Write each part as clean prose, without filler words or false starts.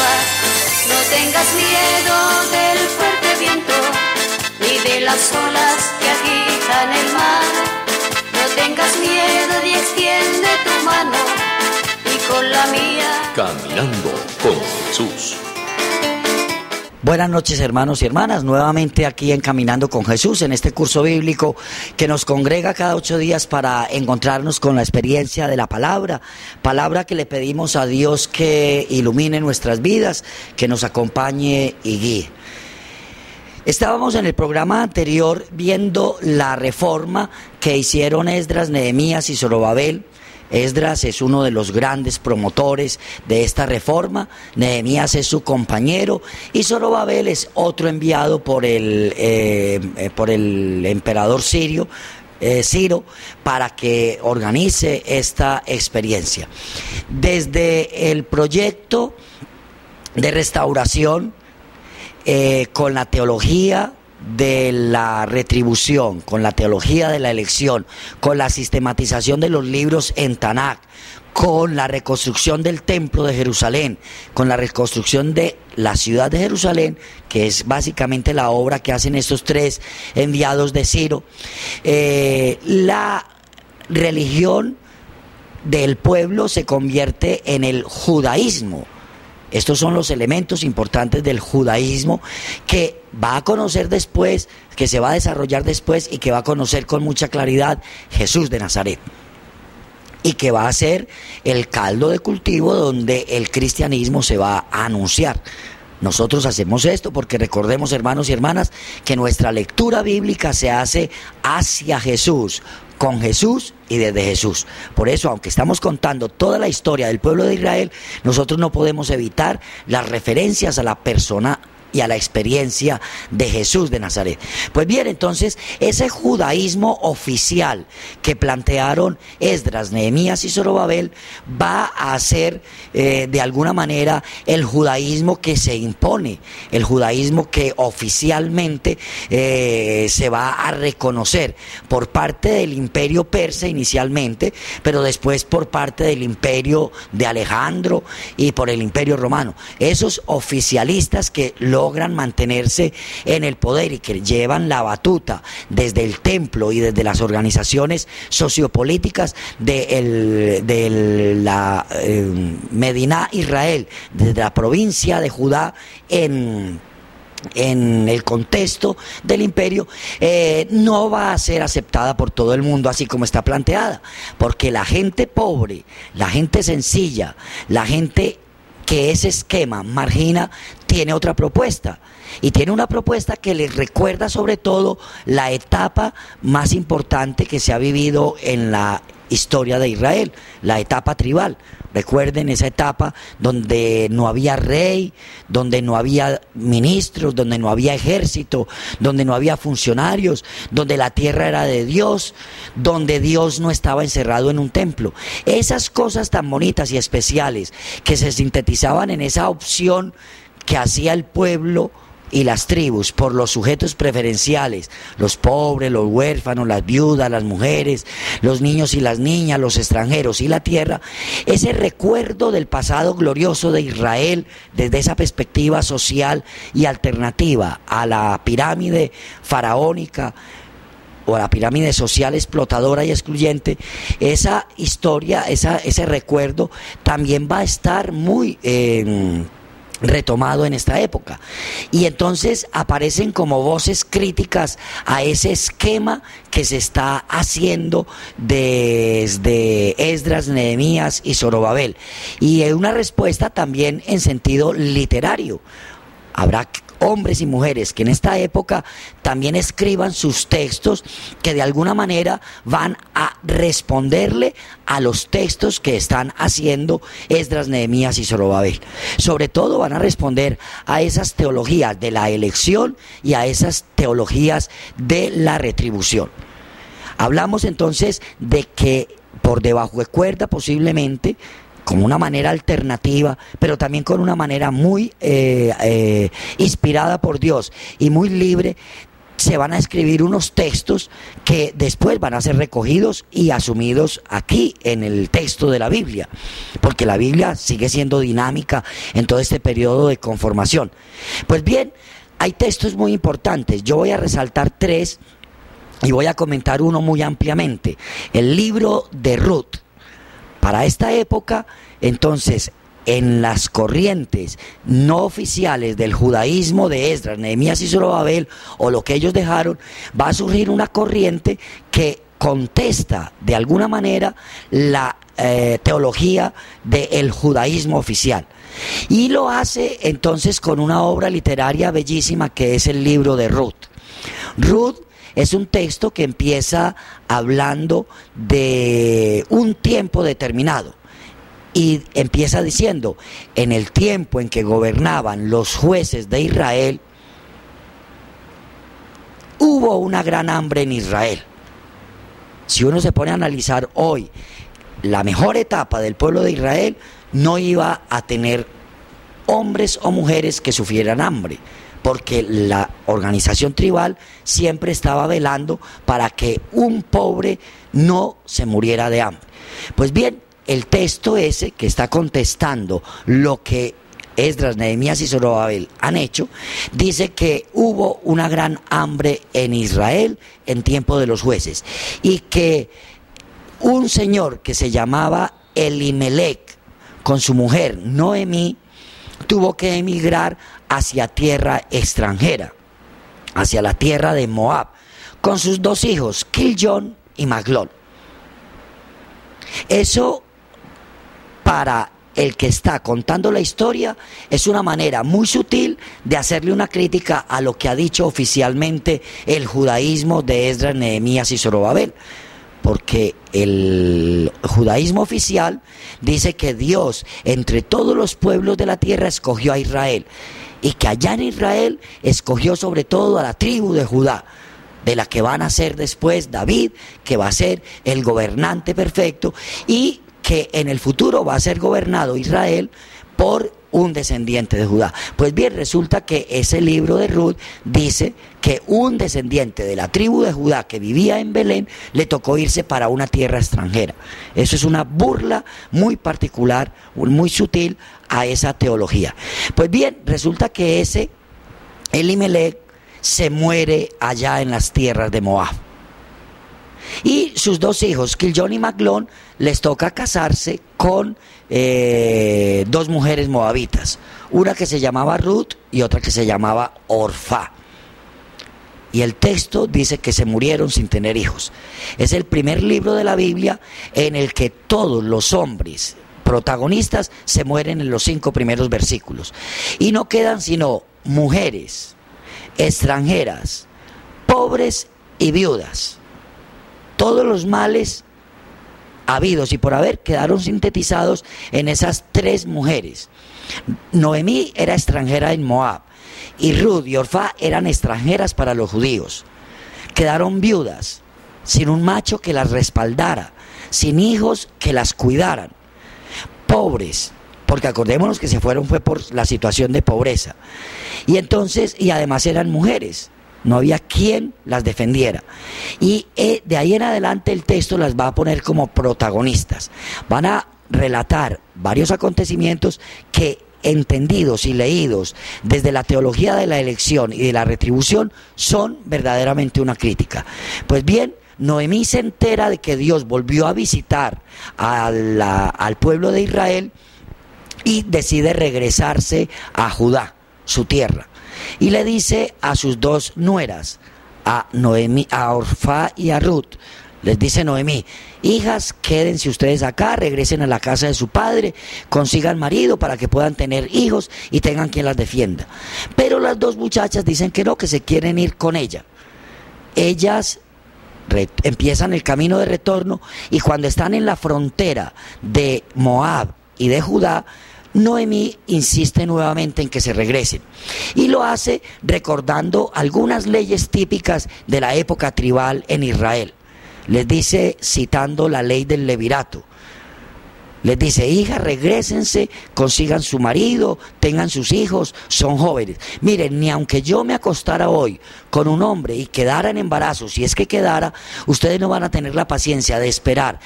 agua. No tengas miedo del fuerte viento, ni de las olas que agitan el mar. No tengas miedo y extiende tu mano, y con la mía. Caminando con Jesús. Buenas noches, hermanos y hermanas, nuevamente aquí en Caminando con Jesús, en este curso bíblico que nos congrega cada 8 días para encontrarnos con la experiencia de la palabra que le pedimos a Dios que ilumine nuestras vidas, que nos acompañe y guíe. Estábamos en el programa anterior viendo la reforma que hicieron Esdras, Nehemías y Zorobabel. Esdras es uno de los grandes promotores de esta reforma, Nehemías es su compañero y Zorobabel es otro enviado por el emperador Ciro para que organice esta experiencia. Desde el proyecto de restauración con la teología de la retribución, con la teología de la elección, con la sistematización de los libros en Tanaj, con la reconstrucción del templo de Jerusalén, con la reconstrucción de la ciudad de Jerusalén, que es básicamente la obra que hacen estos 3 enviados de Ciro. La religión del pueblo se convierte en el judaísmo. Estos son los elementos importantes del judaísmo que va a conocer después, que se va a desarrollar después y que va a conocer con mucha claridad Jesús de Nazaret. Y que va a ser el caldo de cultivo donde el cristianismo se va a anunciar. Nosotros hacemos esto porque recordemos, hermanos y hermanas, que nuestra lectura bíblica se hace hacia Jesús, con Jesús y desde Jesús. Por eso, aunque estamos contando toda la historia del pueblo de Israel, nosotros no podemos evitar las referencias a la persona y a la experiencia de Jesús de Nazaret. Pues bien, entonces, ese judaísmo oficial que plantearon Esdras, Nehemías y Zorobabel va a ser de alguna manera el judaísmo que se impone, el judaísmo que oficialmente se va a reconocer por parte del imperio persa inicialmente, pero después por parte del imperio de Alejandro y por el imperio romano. Esos oficialistas que logran mantenerse en el poder y que llevan la batuta desde el templo y desde las organizaciones sociopolíticas de la Medina Israel, desde la provincia de Judá en el contexto del imperio, no va a ser aceptada por todo el mundo así como está planteada, porque la gente pobre, la gente sencilla, la gente que ese esquema margina, tiene otra propuesta, y tiene una propuesta que les recuerda sobre todo la etapa más importante que se ha vivido en la historia de Israel, la etapa tribal. Recuerden esa etapa donde no había rey, donde no había ministros, donde no había ejército, donde no había funcionarios, donde la tierra era de Dios, donde Dios no estaba encerrado en un templo. Esas cosas tan bonitas y especiales que se sintetizaban en esa opción que hacía el pueblo y las tribus por los sujetos preferenciales, los pobres, los huérfanos, las viudas, las mujeres, los niños y las niñas, los extranjeros y la tierra, ese recuerdo del pasado glorioso de Israel desde esa perspectiva social y alternativa a la pirámide faraónica o a la pirámide social explotadora y excluyente, esa historia, ese recuerdo también va a estar muy retomado en esta época, y entonces aparecen como voces críticas a ese esquema que se está haciendo desde Esdras, Nehemías y Zorobabel, y es una respuesta también en sentido literario. Habrá hombres y mujeres que en esta época también escriban sus textos que de alguna manera van a responderle a los textos que están haciendo Esdras, Nehemías y Zorobabel. Sobre todo van a responder a esas teologías de la elección y a esas teologías de la retribución. Hablamos entonces de que por debajo de cuerda posiblemente, como una manera alternativa, pero también con una manera muy inspirada por Dios y muy libre, se van a escribir unos textos que después van a ser recogidos y asumidos aquí en el texto de la Biblia, porque la Biblia sigue siendo dinámica en todo este periodo de conformación. Pues bien, hay textos muy importantes. Yo voy a resaltar 3 y voy a comentar uno muy ampliamente: el libro de Ruth. Para esta época, entonces, en las corrientes no oficiales del judaísmo de Esdras, Nehemías y Zorobabel, o lo que ellos dejaron, va a surgir una corriente que contesta de alguna manera la teología del judaísmo oficial. Y lo hace entonces con una obra literaria bellísima que es el libro de Ruth. Ruth es un texto que empieza hablando de un tiempo determinado. Y empieza diciendo: en el tiempo en que gobernaban los jueces de Israel, hubo una gran hambre en Israel. Si uno se pone a analizar hoy la mejor etapa del pueblo de Israel, no iba a tener hombres o mujeres que sufrieran hambre, porque la organización tribal siempre estaba velando para que un pobre no se muriera de hambre. Pues bien, el texto ese que está contestando lo que Esdras, Nehemías y Zorobabel han hecho, dice que hubo una gran hambre en Israel en tiempo de los jueces, y que un señor que se llamaba Elimelec con su mujer Noemí tuvo que emigrar hacia tierra extranjera, hacia la tierra de Moab, con sus 2 hijos, Quilión y Maglón. Eso, para el que está contando la historia, es una manera muy sutil de hacerle una crítica a lo que ha dicho oficialmente el judaísmo de Esdras, Nehemías y Zorobabel, porque el judaísmo oficial dice que Dios entre todos los pueblos de la tierra escogió a Israel, y que allá en Israel escogió sobre todo a la tribu de Judá, de la que van a ser después David, que va a ser el gobernante perfecto, y que en el futuro va a ser gobernado Israel por un descendiente de Judá. Pues bien, resulta que ese libro de Ruth dice que un descendiente de la tribu de Judá que vivía en Belén le tocó irse para una tierra extranjera. Eso es una burla muy particular, muy sutil a esa teología. Pues bien, resulta que ese Elimelec se muere allá en las tierras de Moab. Y sus 2 hijos, Quilión y Maglón, les toca casarse con 2 mujeres moabitas, una que se llamaba Ruth y otra que se llamaba Orfá. Y el texto dice que se murieron sin tener hijos. Es el primer libro de la Biblia en el que todos los hombres protagonistas se mueren en los 5 primeros versículos. Y no quedan sino mujeres, extranjeras, pobres y viudas. Todos los males habidos y por haber quedaron sintetizados en esas 3 mujeres. Noemí era extranjera en Moab, y Ruth y Orfá eran extranjeras para los judíos. Quedaron viudas, sin un macho que las respaldara, sin hijos que las cuidaran, pobres, porque acordémonos que se fueron fue por la situación de pobreza, y entonces, y además eran mujeres. No había quien las defendiera. Y de ahí en adelante el texto las va a poner como protagonistas. Van a relatar varios acontecimientos que, entendidos y leídos desde la teología de la elección y de la retribución, son verdaderamente una crítica. Pues bien, Noemí se entera de que Dios volvió a visitar al pueblo de Israel y decide regresarse a Judá, su tierra. Y le dice a sus 2 nueras, a Noemí, a Orfá y a Ruth, les dice Noemí: hijas, quédense ustedes acá, regresen a la casa de su padre, consigan marido para que puedan tener hijos y tengan quien las defienda. Pero las 2 muchachas dicen que no, que se quieren ir con ella. Ellas empiezan el camino de retorno, y cuando están en la frontera de Moab y de Judá, Noemí insiste nuevamente en que se regresen, y lo hace recordando algunas leyes típicas de la época tribal en Israel. Les dice, citando la ley del levirato: Les dice: hija, regrésense, consigan su marido, tengan sus hijos, son jóvenes. Miren, ni aunque yo me acostara hoy con un hombre y quedara en embarazo, si es que quedara, ustedes no van a tener la paciencia de esperar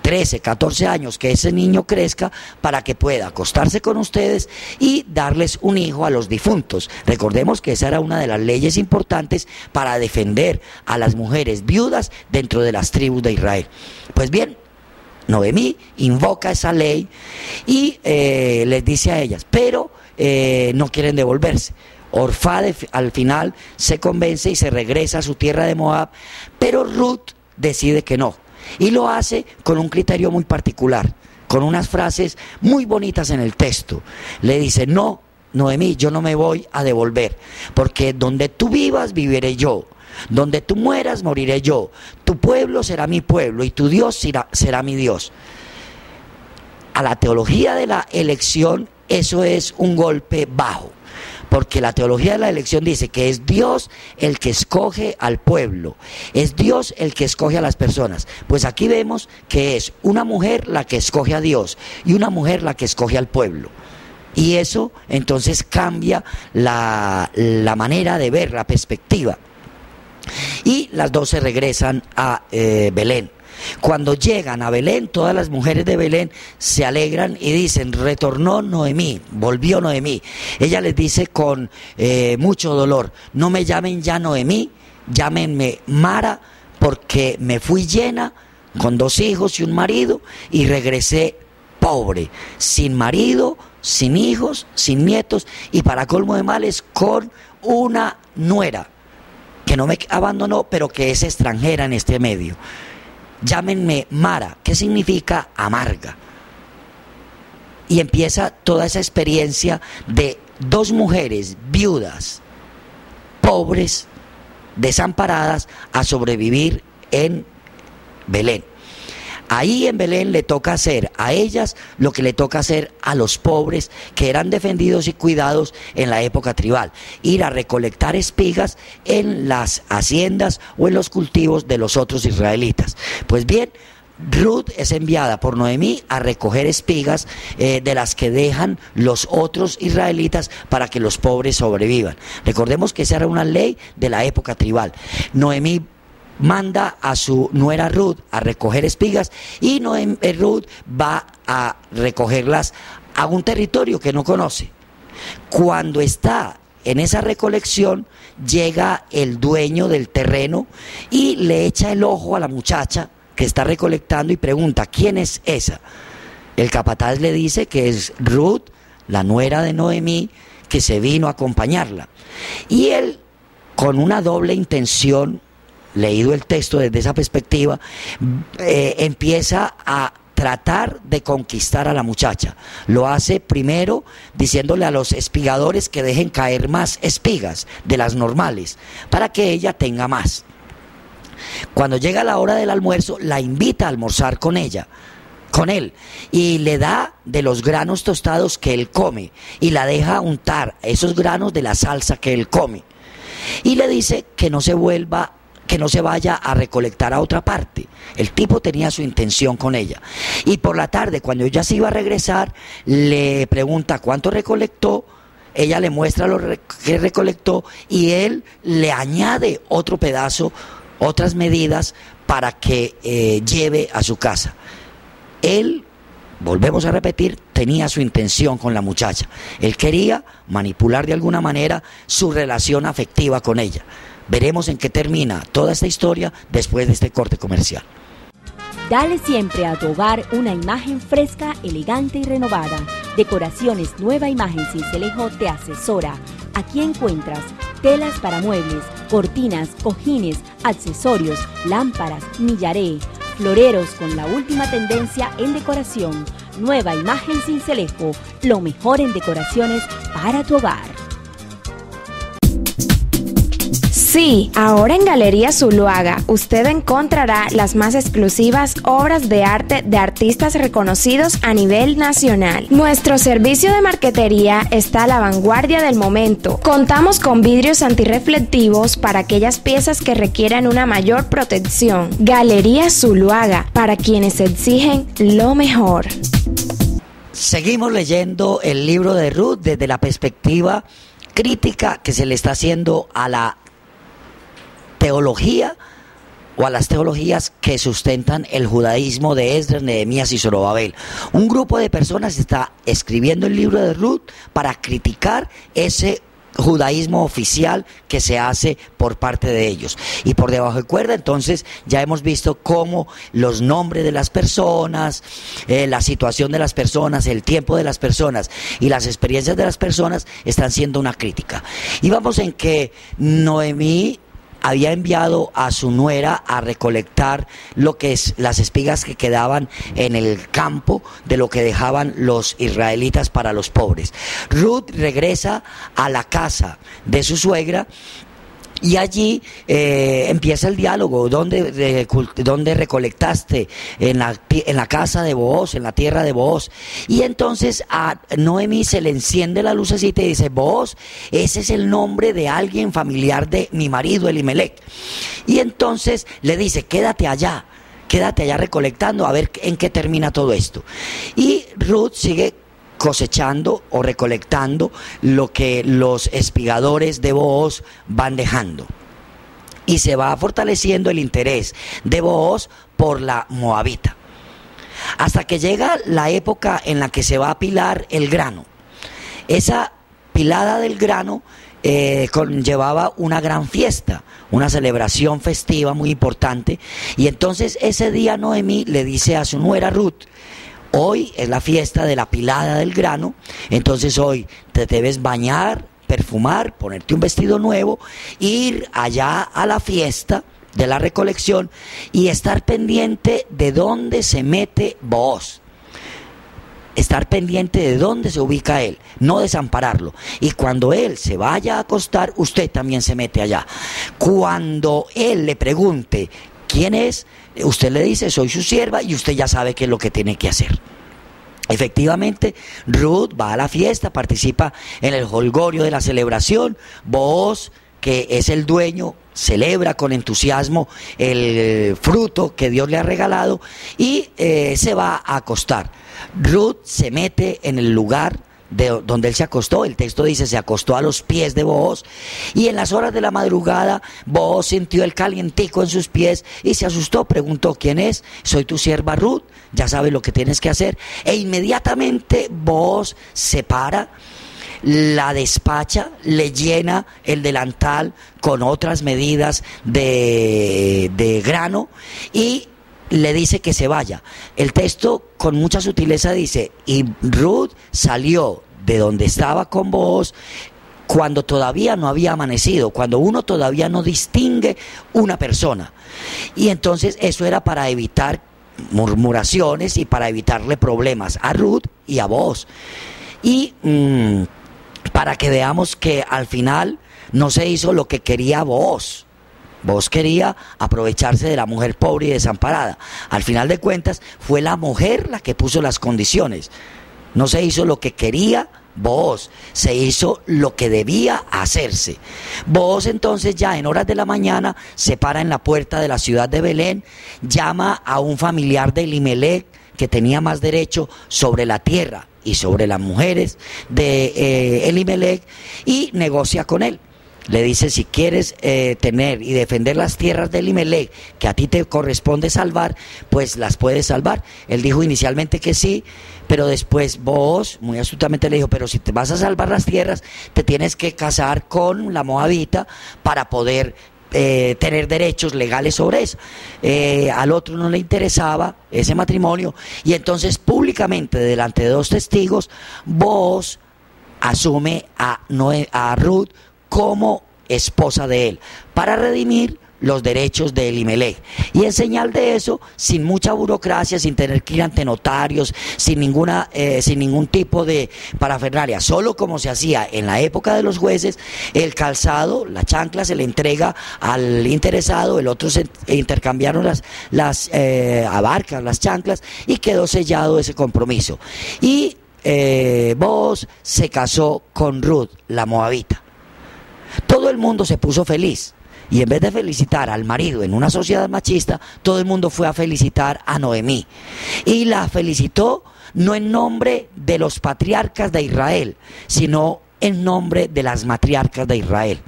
13, 14 años que ese niño crezca para que pueda acostarse con ustedes y darles un hijo a los difuntos. Recordemos que esa era una de las leyes importantes para defender a las mujeres viudas dentro de las tribus de Israel. Pues bien, Noemí invoca esa ley y les dice a ellas, pero no quieren devolverse. Orfá al final se convence y se regresa a su tierra de Moab, pero Ruth decide que no. Y lo hace con un criterio muy particular, con unas frases muy bonitas en el texto. Le dice: no, Noemí, yo no me voy a devolver, porque donde tú vivas, viviré yo. Donde tú mueras, moriré yo. Tu pueblo será mi pueblo y tu Dios será mi Dios. A la teología de la elección, eso es un golpe bajo. Porque la teología de la elección dice que es Dios el que escoge al pueblo, es Dios el que escoge a las personas. Pues aquí vemos que es una mujer la que escoge a Dios y una mujer la que escoge al pueblo. Y eso entonces cambia la manera de ver, la perspectiva. Y las dos se regresan a Belén. Cuando llegan a Belén, todas las mujeres de Belén se alegran y dicen: retornó Noemí, volvió Noemí. Ella les dice con mucho dolor: no me llamen ya Noemí, llámenme Mara, porque me fui llena con 2 hijos y un marido y regresé pobre, sin marido, sin hijos, sin nietos y para colmo de males con una nuera que no me abandonó, pero que es extranjera en este medio. Llámenme Mara, que significa amarga. Y empieza toda esa experiencia de 2 mujeres viudas, pobres, desamparadas, a sobrevivir en Belén. Ahí en Belén le toca hacer a ellas lo que le toca hacer a los pobres que eran defendidos y cuidados en la época tribal: ir a recolectar espigas en las haciendas o en los cultivos de los otros israelitas. Pues bien, Ruth es enviada por Noemí a recoger espigas de las que dejan los otros israelitas para que los pobres sobrevivan. Recordemos que esa era una ley de la época tribal. Noemí manda a su nuera Ruth a recoger espigas y Ruth va a recogerlas a un territorio que no conoce. Cuando está en esa recolección, llega el dueño del terreno y le echa el ojo a la muchacha que está recolectando y pregunta: ¿quién es esa? El capataz le dice que es Ruth, la nuera de Noemí, que se vino a acompañarla. Y él, con una doble intención, leído el texto desde esa perspectiva, empieza a tratar de conquistar a la muchacha. Lo hace primero diciéndole a los espigadores que dejen caer más espigas de las normales para que ella tenga más. Cuando llega la hora del almuerzo, la invita a almorzar con él, y le da de los granos tostados que él come y la deja untar esos granos de la salsa que él come, y le dice que no se vaya a recolectar a otra parte. El tipo tenía su intención con ella. Y por la tarde, cuando ella se iba a regresar, le pregunta cuánto recolectó. Ella le muestra lo que recolectó y él le añade otro pedazo, otras medidas para que lleve a su casa. Él, volvemos a repetir, tenía su intención con la muchacha. Él quería manipular de alguna manera su relación afectiva con ella. Veremos en qué termina toda esta historia después de este corte comercial. Dale siempre a tu hogar una imagen fresca, elegante y renovada. Decoraciones Nueva Imagen Cincelejo te asesora. Aquí encuentras telas para muebles, cortinas, cojines, accesorios, lámparas, millaré, floreros con la última tendencia en decoración. Nueva Imagen Cincelejo, lo mejor en decoraciones para tu hogar. Sí, ahora en Galería Zuluaga usted encontrará las más exclusivas obras de arte de artistas reconocidos a nivel nacional. Nuestro servicio de marquetería está a la vanguardia del momento. Contamos con vidrios antirreflectivos para aquellas piezas que requieran una mayor protección. Galería Zuluaga, para quienes exigen lo mejor. Seguimos leyendo el libro de Ruth desde la perspectiva crítica que se le está haciendo a la teología o a las teologías que sustentan el judaísmo de Esdras, Nehemías y Zorobabel. Un grupo de personas está escribiendo el libro de Ruth para criticar ese judaísmo oficial que se hace por parte de ellos. Y por debajo de cuerda, entonces, ya hemos visto cómo los nombres de las personas, la situación de las personas, el tiempo de las personas y las experiencias de las personas están siendo una crítica. Y vamos en que Noemí había enviado a su nuera a recolectar lo que es las espigas que quedaban en el campo de lo que dejaban los israelitas para los pobres. Ruth regresa a la casa de su suegra y allí empieza el diálogo. ¿Dónde recolectaste? En la casa de Booz, en la tierra de Booz. Y entonces a Noemí se le enciende la lucecita y dice: Booz, ese es el nombre de alguien familiar de mi marido Elimelech. Y entonces le dice: quédate allá recolectando, a ver en qué termina todo esto. Y Ruth sigue cosechando o recolectando lo que los espigadores de Booz van dejando. Y se va fortaleciendo el interés de Booz por la moabita. Hasta que llega la época en la que se va a pilar el grano. Esa pilada del grano conllevaba una gran fiesta, una celebración festiva muy importante. Y entonces ese día Noemí le dice a su nuera Ruth: hoy es la fiesta de la pilada del grano, entonces hoy te debes bañar, perfumar, ponerte un vestido nuevo, ir allá a la fiesta de la recolección y estar pendiente de dónde se mete Booz. Estar pendiente de dónde se ubica él, no desampararlo. Y cuando él se vaya a acostar, usted también se mete allá. Cuando él le pregunte quién es, usted le dice: soy su sierva, y usted ya sabe qué es lo que tiene que hacer. Efectivamente, Ruth va a la fiesta, participa en el jolgorio de la celebración. Booz, que es el dueño, celebra con entusiasmo el fruto que Dios le ha regalado y se va a acostar. Ruth se mete en el lugar donde él se acostó. El texto dice: se acostó a los pies de Booz, y en las horas de la madrugada Booz sintió el calientico en sus pies y se asustó. Preguntó: ¿quién es? Soy tu sierva Ruth, ya sabes lo que tienes que hacer. E inmediatamente Booz se para, la despacha, le llena el delantal con otras medidas de grano y le dice que se vaya. El texto con mucha sutileza dice: y Ruth salió de donde estaba con Booz cuando todavía no había amanecido, cuando uno todavía no distingue una persona. Y entonces eso era para evitar murmuraciones y para evitarle problemas a Ruth y a Booz. Y para que veamos que al final no se hizo lo que quería Booz. Booz quería aprovecharse de la mujer pobre y desamparada. Al final de cuentas fue la mujer la que puso las condiciones. No se hizo lo que quería Booz, se hizo lo que debía hacerse. Booz entonces ya en horas de la mañana se para en la puerta de la ciudad de Belén, llama a un familiar de Elimelech que tenía más derecho sobre la tierra y sobre las mujeres de Elimelech y negocia con él. Le dice: si quieres tener y defender las tierras de Elimelech que a ti te corresponde salvar, pues las puedes salvar. Él dijo inicialmente que sí, pero después Booz muy astutamente le dijo: pero si te vas a salvar las tierras, te tienes que casar con la moabita para poder tener derechos legales sobre eso. Al otro no le interesaba ese matrimonio, y entonces públicamente delante de dos testigos Booz asume a Ruth como esposa de él, para redimir los derechos de Elimelech. Y en señal de eso, sin mucha burocracia, sin tener que ir ante notarios, sin ningún tipo de parafernalia, solo como se hacía en la época de los jueces, el calzado, la chancla se le entrega al interesado, el otro se intercambiaron las abarcas, las chanclas, y quedó sellado ese compromiso. Y Booz se casó con Ruth, la moabita. Todo el mundo se puso feliz. Y en vez de felicitar al marido en una sociedad machista, todo el mundo fue a felicitar a Noemí. Y la felicitó no en nombre de los patriarcas de Israel, sino en nombre de las matriarcas de Israel.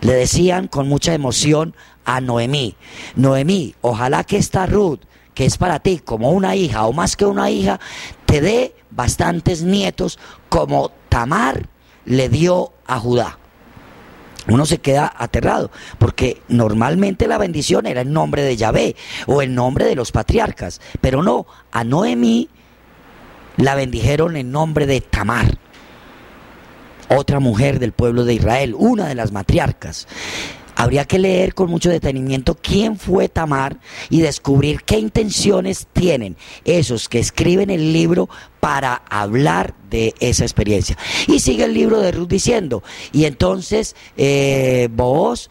Le decían con mucha emoción a Noemí: Noemí, ojalá que esta Ruth, que es para ti como una hija o más que una hija, te dé bastantes nietos como Tamar le dio a Judá. Uno se queda aterrado, porque normalmente la bendición era en nombre de Yahvé o en nombre de los patriarcas, pero no, a Noemí la bendijeron en nombre de Tamar, otra mujer del pueblo de Israel, una de las matriarcas. Habría que leer con mucho detenimiento quién fue Tamar y descubrir qué intenciones tienen esos que escriben el libro para hablar de esa experiencia. Y sigue el libro de Ruth diciendo: y entonces Booz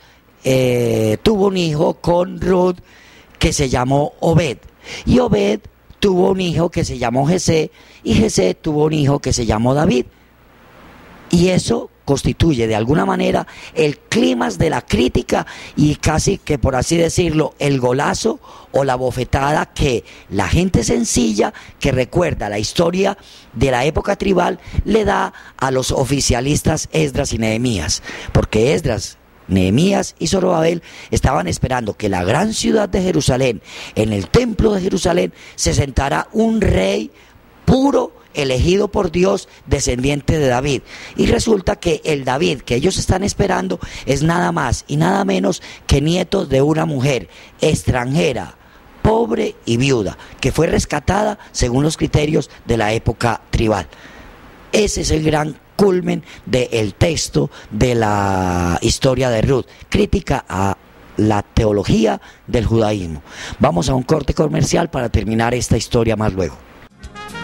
tuvo un hijo con Ruth que se llamó Obed, y Obed tuvo un hijo que se llamó Jesé, y Jesé tuvo un hijo que se llamó David. Y eso constituye de alguna manera el clímax de la crítica y casi que, por así decirlo, el golazo o la bofetada que la gente sencilla que recuerda la historia de la época tribal le da a los oficialistas Esdras y Nehemías, porque Esdras, Nehemías y Zorobabel estaban esperando que la gran ciudad de Jerusalén, en el templo de Jerusalén, se sentara un rey puro, elegido por Dios, descendiente de David. Y resulta que el David que ellos están esperando es nada más y nada menos que nieto de una mujer extranjera, pobre y viuda, que fue rescatada según los criterios de la época tribal. Ese es el gran culmen del texto de la historia de Ruth, crítica a la teología del judaísmo. Vamos a un corte comercial para terminar esta historia más luego.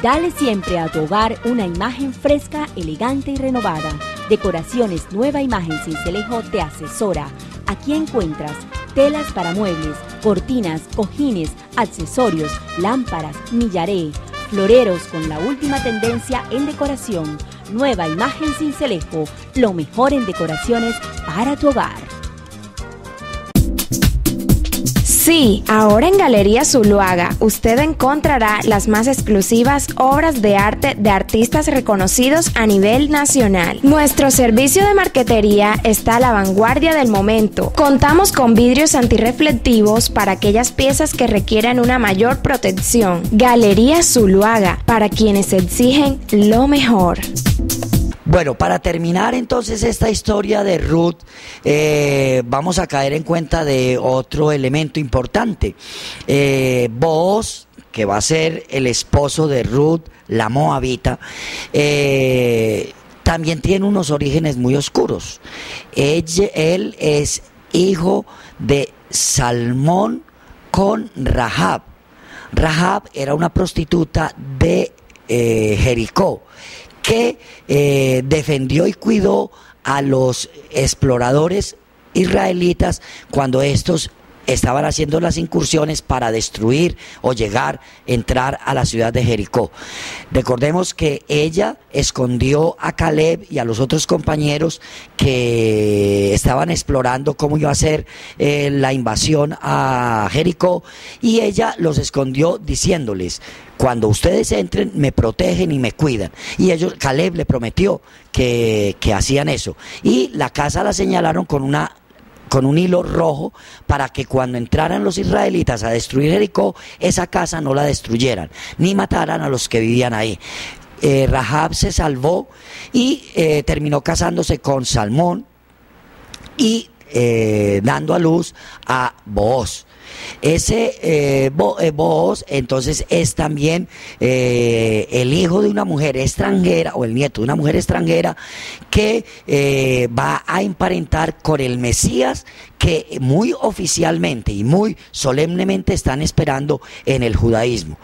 Dale siempre a tu hogar una imagen fresca, elegante y renovada. Decoraciones Nueva Imagen Cincelejo te asesora. Aquí encuentras telas para muebles, cortinas, cojines, accesorios, lámparas, millaré, floreros con la última tendencia en decoración. Nueva Imagen Cincelejo, lo mejor en decoraciones para tu hogar. Sí, ahora en Galería Zuluaga usted encontrará las más exclusivas obras de arte de artistas reconocidos a nivel nacional. Nuestro servicio de marquetería está a la vanguardia del momento. Contamos con vidrios antirreflectivos para aquellas piezas que requieran una mayor protección. Galería Zuluaga, para quienes exigen lo mejor. Bueno, para terminar entonces esta historia de Ruth, vamos a caer en cuenta de otro elemento importante. Booz, que va a ser el esposo de Ruth, la moabita, también tiene unos orígenes muy oscuros. Él es hijo de Salmón con Rahab. Rahab era una prostituta de Jericó, que defendió y cuidó a los exploradores israelitas cuando estos estaban haciendo las incursiones para destruir o entrar a la ciudad de Jericó. Recordemos que ella escondió a Caleb y a los otros compañeros que estaban explorando cómo iba a ser la invasión a Jericó, y ella los escondió diciéndoles: cuando ustedes entren me protegen y me cuidan. Y Caleb le prometió que hacían eso, y la casa la señalaron con un hilo rojo para que cuando entraran los israelitas a destruir Jericó, esa casa no la destruyeran ni mataran a los que vivían ahí. Rahab se salvó y terminó casándose con Salmón, y dando a luz a Booz. Ese Booz entonces es también el hijo de una mujer extranjera, o el nieto de una mujer extranjera, que va a emparentar con el Mesías que muy oficialmente y muy solemnemente están esperando en el judaísmo.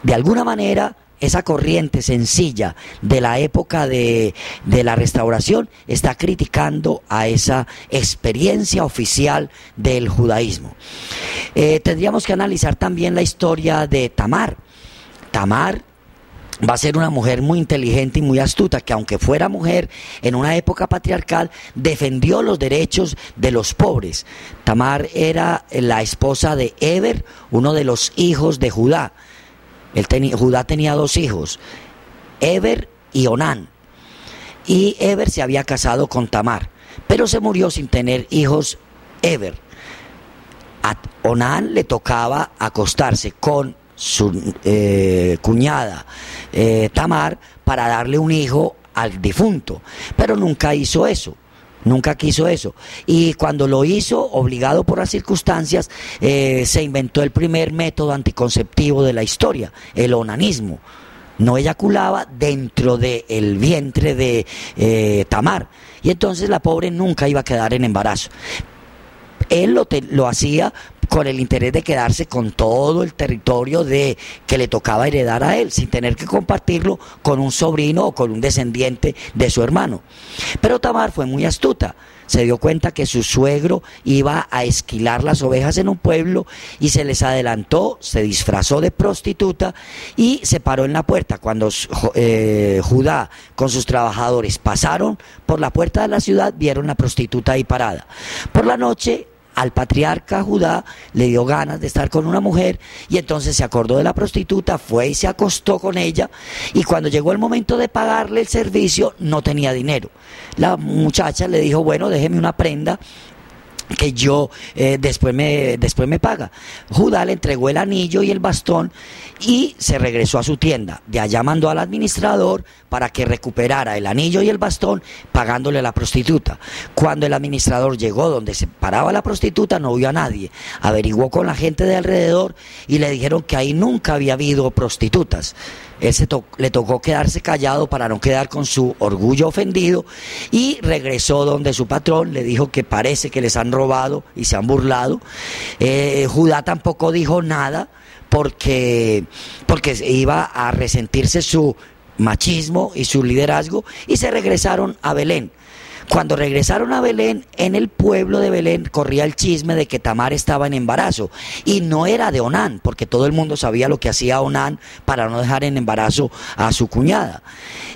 De alguna manera, esa corriente sencilla de la época de la Restauración está criticando a esa experiencia oficial del judaísmo. Tendríamos que analizar también la historia de Tamar. Tamar va a ser una mujer muy inteligente y muy astuta, que aunque fuera mujer en una época patriarcal, defendió los derechos de los pobres. Tamar era la esposa de Eber, uno de los hijos de Judá. Judá tenía 2 hijos, Eber y Onán, y Eber se había casado con Tamar, pero se murió sin tener hijos Eber. A Onán le tocaba acostarse con su cuñada Tamar para darle un hijo al difunto, pero nunca hizo eso. Nunca quiso eso, y cuando lo hizo, obligado por las circunstancias, se inventó el primer método anticonceptivo de la historia, el onanismo. No eyaculaba dentro del vientre de Tamar, y entonces la pobre nunca iba a quedar en embarazo. Él lo hacía con el interés de quedarse con todo el territorio que le tocaba heredar a él, sin tener que compartirlo con un sobrino o con un descendiente de su hermano. Pero Tamar fue muy astuta. Se dio cuenta que su suegro iba a esquilar las ovejas en un pueblo y se les adelantó, se disfrazó de prostituta y se paró en la puerta. Cuando Judá con sus trabajadores pasaron por la puerta de la ciudad, vieron a la prostituta ahí parada. Por la noche, al patriarca Judá le dio ganas de estar con una mujer y entonces se acordó de la prostituta, fue y se acostó con ella, y cuando llegó el momento de pagarle el servicio no tenía dinero. La muchacha le dijo: bueno, déjeme una prenda que yo después me paga. Judá le entregó el anillo y el bastón y se regresó a su tienda. De allá mandó al administrador para que recuperara el anillo y el bastón, pagándole a la prostituta. Cuando el administrador llegó donde se paraba la prostituta, no vio a nadie. Averiguó con la gente de alrededor y le dijeron que ahí nunca había habido prostitutas. Él le tocó quedarse callado para no quedar con su orgullo ofendido, y regresó donde su patrón, le dijo que parece que les han robado y se han burlado. Judá tampoco dijo nada porque iba a resentirse su machismo y su liderazgo, y se regresaron a Belén. Cuando regresaron a Belén, en el pueblo de Belén corría el chisme de que Tamar estaba en embarazo, y no era de Onán, porque todo el mundo sabía lo que hacía Onán para no dejar en embarazo a su cuñada.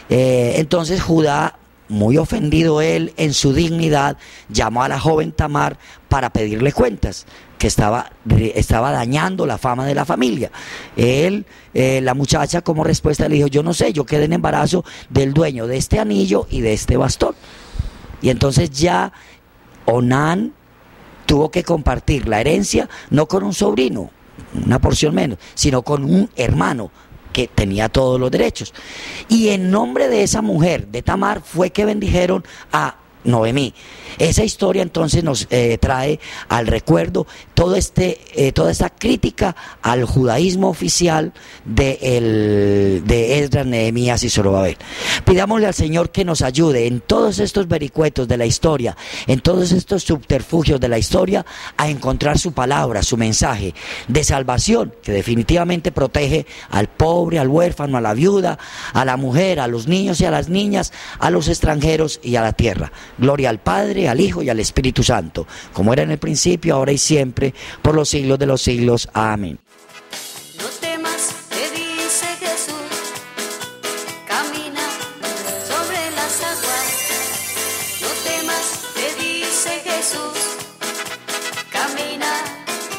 Entonces Judá, muy ofendido él en su dignidad, llamó a la joven Tamar para pedirle cuentas, que estaba dañando la fama de la familia. La muchacha, como respuesta, le dijo: yo no sé, yo quedé en embarazo del dueño de este anillo y de este bastón. Y entonces ya Onán tuvo que compartir la herencia no con un sobrino, una porción menos, sino con un hermano que tenía todos los derechos. Y en nombre de esa mujer, de Tamar, fue que bendijeron a Noemí. Esa historia entonces nos trae al recuerdo toda esta crítica al judaísmo oficial de Esdras, Nehemías y Zorobabel. Pidámosle al Señor que nos ayude en todos estos vericuetos de la historia, en todos estos subterfugios de la historia, a encontrar su palabra, su mensaje de salvación, que definitivamente protege al pobre, al huérfano, a la viuda, a la mujer, a los niños y a las niñas, a los extranjeros y a la tierra. Gloria al Padre, al Hijo y al Espíritu Santo, como era en el principio, ahora y siempre, por los siglos de los siglos. Amén. No temas, te dice Jesús, camina sobre las aguas. No temas, te dice Jesús, camina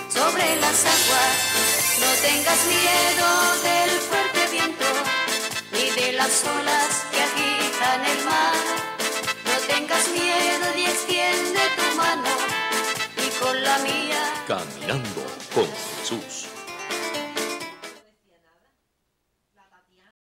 sobre las aguas. No tengas miedo del fuerte viento, ni de las olas que agitan el mar. No tengas miedo y extiende tu mano, y con la mía Caminando con